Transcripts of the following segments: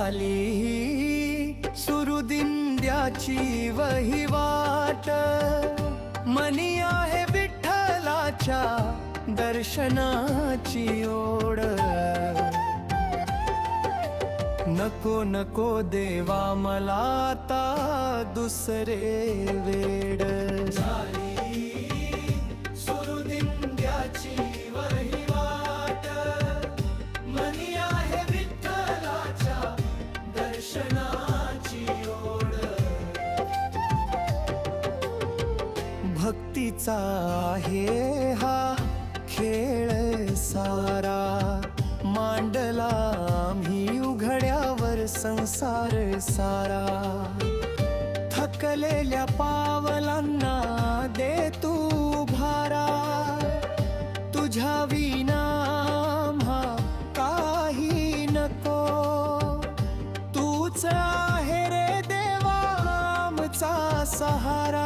झाली सुरू दिंड्याची वहिवाट, मनी आहे विठ्ठलाच्या दर्शनाची ओढ. नको नको देवा मला आता दुसरे वेड. सुरू दिंड्याची वहिवाट, मनी आहे विठ्ठलाच्या दर्शनाची ओढ. भक्तीचा आहे हा खेळ सारा, मांडला आम्ही उघड्यावर संसार सारा. थकलेल्या पावलांना दे तू भारा, तुझ्या विना आम्हा काही नको. तूच आहे रे देवा आमचा सहारा.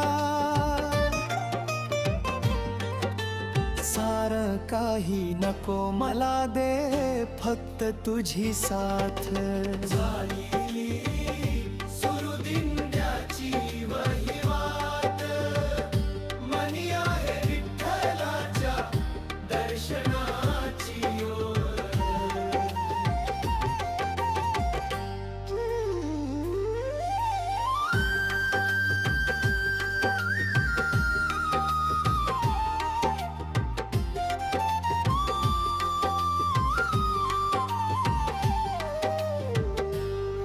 सारं काही नको मला दे फक्त तुझी साथ. झाली सुरू दिंड्याची वहिवाट, मनी आहे विठ्ठलाच्या दर्शनाची ओढ.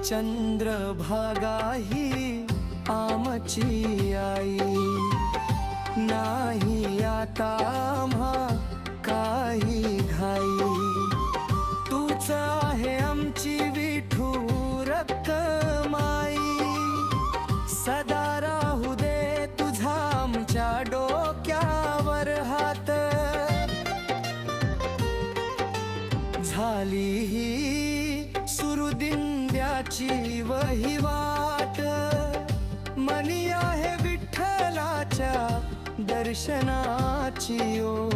चंद्रभागा ही आमची आई, नाही आता आम्हा काही घाई. तूच आहे आमची विठू रखमाई, सदा राहू दे तुझा आमच्या डोक्यावर हात. झाली ही सुरू दिंड्याची वहिवाट, मनी आहे विठ्ठलाच्या दर्शनाची ओढ.